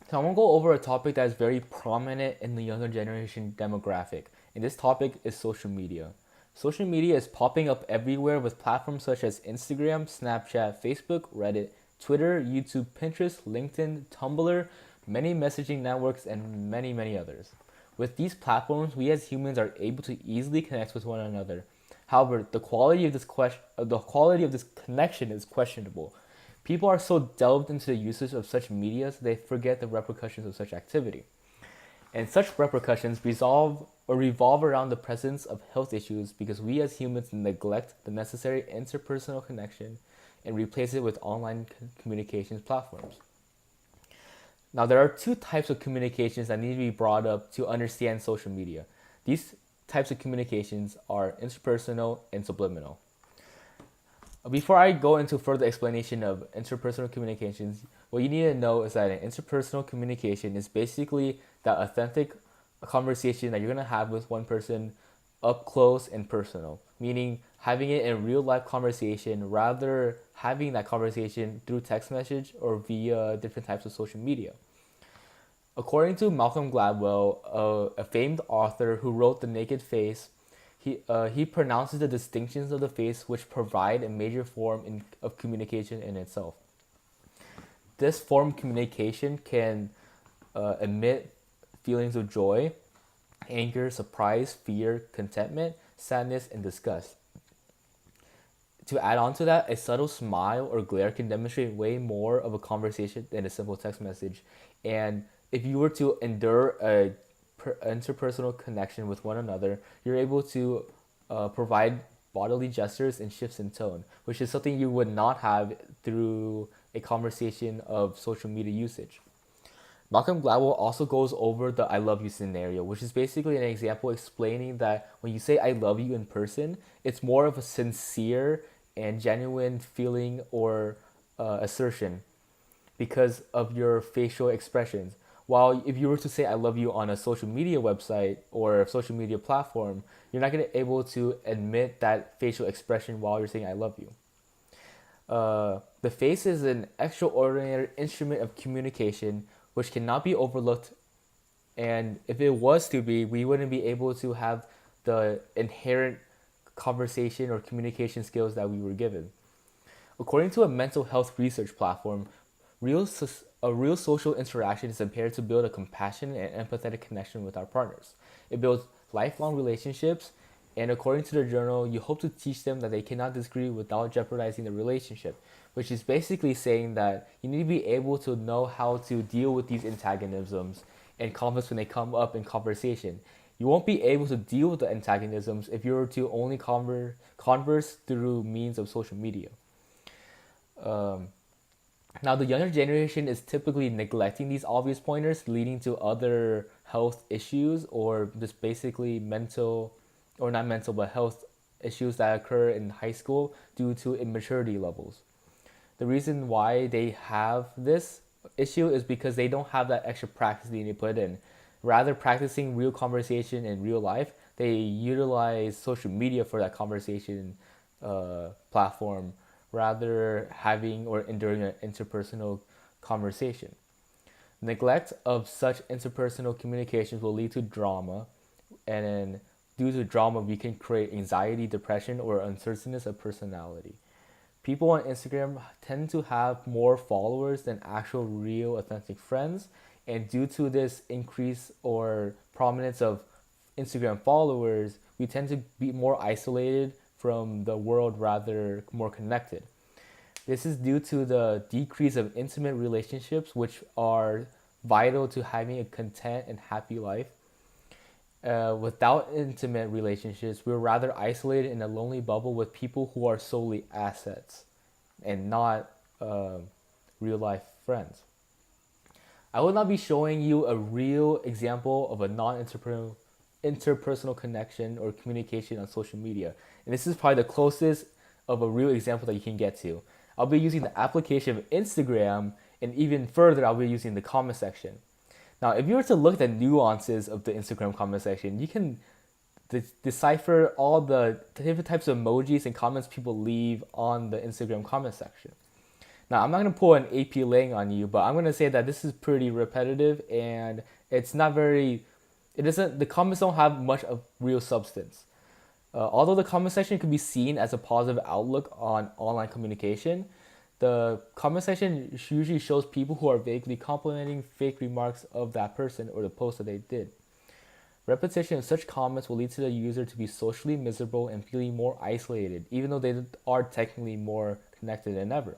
So I'm gonna go over a topic that is very prominent in the younger generation demographic, and this topic is social media. Social media is popping up everywhere with platforms such as Instagram, Snapchat, Facebook, Reddit, Twitter, YouTube, Pinterest, LinkedIn, Tumblr, many messaging networks, and many, many others. With these platforms, we as humans are able to easily connect with one another. However, the quality of this connection is questionable. People are so delved into the usage of such media they forget the repercussions of such activity. And such repercussions revolve around the presence of health issues because we as humans neglect the necessary interpersonal connection and replace it with online communications platforms. Now, there are two types of communications that need to be brought up to understand social media. These types of communications are interpersonal and subliminal. Before I go into further explanation of interpersonal communications, what you need to know is that an interpersonal communication is basically that authentic conversation that you're going to have with one person up close and personal, meaning having it in real life conversation rather having that conversation through text message or via different types of social media. According to Malcolm Gladwell, a famed author who wrote The Naked Face, he pronounces the distinctions of the face which provide a major form of communication in itself. This form of communication can emit feelings of joy, anger, surprise, fear, contentment, sadness, and disgust. To add on to that, a subtle smile or glare can demonstrate way more of a conversation than a simple text message. And if you were to endure a interpersonal connection with one another, you're able to provide bodily gestures and shifts in tone, which is something you would not have through a conversation of social media usage. Malcolm Gladwell also goes over the I love you scenario, which is basically an example explaining that when you say I love you in person, it's more of a sincere and genuine feeling or assertion because of your facial expressions. While if you were to say I love you on a social media website or a social media platform, you're not going to be able to admit that facial expression while you're saying I love you. The face is an extraordinary instrument of communication which cannot be overlooked. And if it was to be, we wouldn't be able to have the inherent conversation or communication skills that we were given. According to a mental health research platform, a real social interaction is impaired to build a compassionate and empathetic connection with our partners. It builds lifelong relationships, and according to the journal, you hope to teach them that they cannot disagree without jeopardizing the relationship, which is basically saying that you need to be able to know how to deal with these antagonisms and conflicts when they come up in conversation. You won't be able to deal with the antagonisms if you were to only converse through means of social media. Now, the younger generation is typically neglecting these obvious pointers, leading to other health issues or just basically mental, or not mental, but health issues that occur in high school due to immaturity levels. The reason why they have this issue is because they don't have that extra practice they need to put in. Rather practicing real conversation in real life, they utilize social media for that conversation platform rather having or enduring an interpersonal conversation. Neglect of such interpersonal communications will lead to drama, and then due to drama, we can create anxiety, depression, or uncertainness of personality. People on Instagram tend to have more followers than actual, real, authentic friends, and due to this increase or prominence of Instagram followers, we tend to be more isolated from the world rather more connected. This is due to the decrease of intimate relationships, which are vital to having a content and happy life. Without intimate relationships, we're rather isolated in a lonely bubble with people who are solely assets and not real life friends. I will not be showing you a real example of a interpersonal connection or communication on social media. And this is probably the closest of a real example that you can get to. I'll be using the application of Instagram, and even further, I'll be using the comment section. Now, if you were to look at the nuances of the Instagram comment section, you can decipher all the different types of emojis and comments people leave on the Instagram comment section. Now, I'm not going to pull an AP Lang on you, but I'm going to say that this is pretty repetitive and it's not very, it doesn't, the comments don't have much of real substance. Although the comment section can be seen as a positive outlook on online communication, the comment section usually shows people who are vaguely complimenting fake remarks of that person or the post that they did. Repetition of such comments will lead to the user to be socially miserable and feeling more isolated, even though they are technically more connected than ever.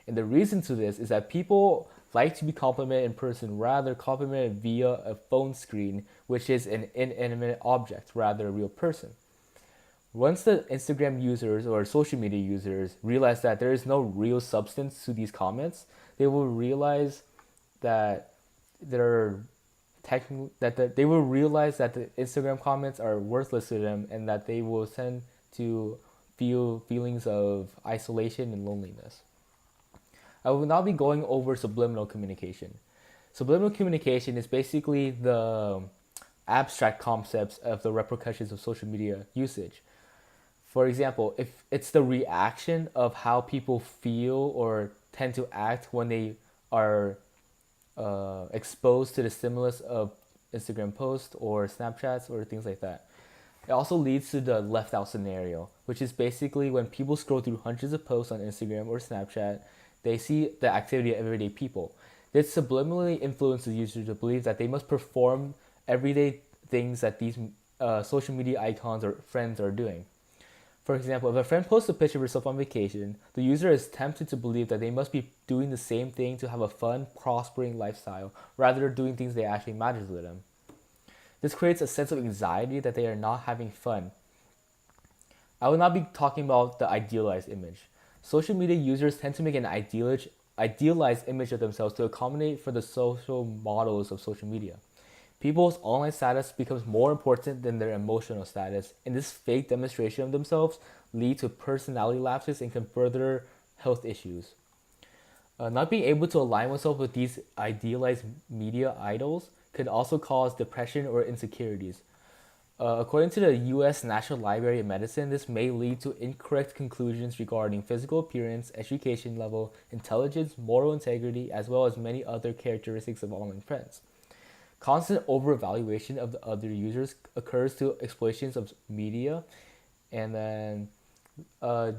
And the reason to this is that people like to be complimented in person rather complimented via a phone screen, which is an inanimate object rather a real person. Once the Instagram users or social media users realize that there is no real substance to these comments, they will realize that they're they will realize that the Instagram comments are worthless to them and that they will tend to feel feelings of isolation and loneliness. I will now be going over subliminal communication. Subliminal communication is basically the abstract concepts of the repercussions of social media usage. For example, if it's the reaction of how people feel or tend to act when they are exposed to the stimulus of Instagram posts or Snapchats or things like that. It also leads to the left out scenario, which is basically when people scroll through hundreds of posts on Instagram or Snapchat, they see the activity of everyday people. This subliminally influences users to believe that they must perform everyday things that these social media icons or friends are doing. For example, if a friend posts a picture of herself on vacation, the user is tempted to believe that they must be doing the same thing to have a fun, prospering lifestyle, rather than doing things that actually matter to them. This creates a sense of anxiety that they are not having fun. I will not be talking about the idealized image. Social media users tend to make an idealized image of themselves to accommodate for the social models of social media. People's online status becomes more important than their emotional status, and this fake demonstration of themselves leads to personality lapses and can further health issues. Not being able to align oneself with these idealized media idols could also cause depression or insecurities. According to the U.S. National Library of Medicine, this may lead to incorrect conclusions regarding physical appearance, education level, intelligence, moral integrity, as well as many other characteristics of online friends. Constant over-evaluation of the other users occurs to exploitations of media, and then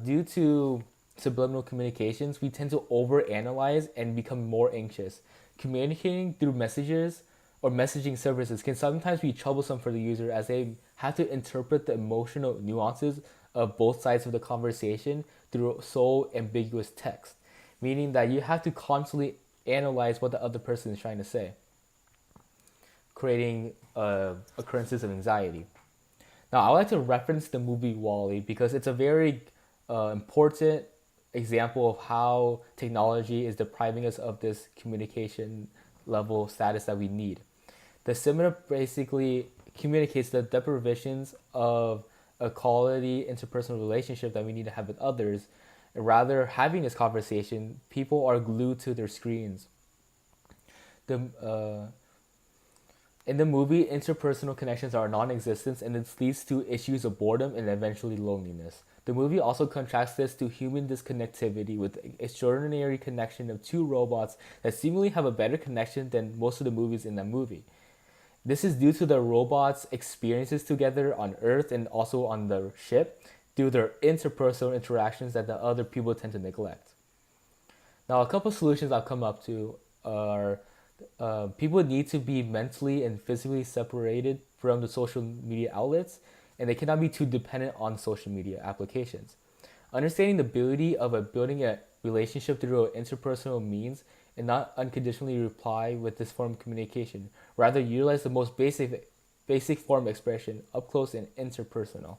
due to subliminal communications, we tend to overanalyze and become more anxious. Communicating through messages or messaging services can sometimes be troublesome for the user as they have to interpret the emotional nuances of both sides of the conversation through so ambiguous text, meaning that you have to constantly analyze what the other person is trying to say, creating occurrences of anxiety. Now, I would like to reference the movie WALL-E because it's a very important example of how technology is depriving us of this communication level status that we need. The cinema basically communicates the deprivations of a quality interpersonal relationship that we need to have with others. And rather, having this conversation, people are glued to their screens. In the movie, interpersonal connections are non-existent, and this leads to issues of boredom and eventually loneliness. The movie also contrasts this to human disconnectivity with extraordinary connection of two robots that seemingly have a better connection than most of the movies in that movie. This is due to the robots' experiences together on Earth and also on the ship due to their interpersonal interactions that the other people tend to neglect. Now, a couple solutions I've come up to are people need to be mentally and physically separated from the social media outlets, and they cannot be too dependent on social media applications. Understanding the ability of building a relationship through interpersonal means and not unconditionally reply with this form of communication. Rather, utilize the most basic form of expression, up close and interpersonal.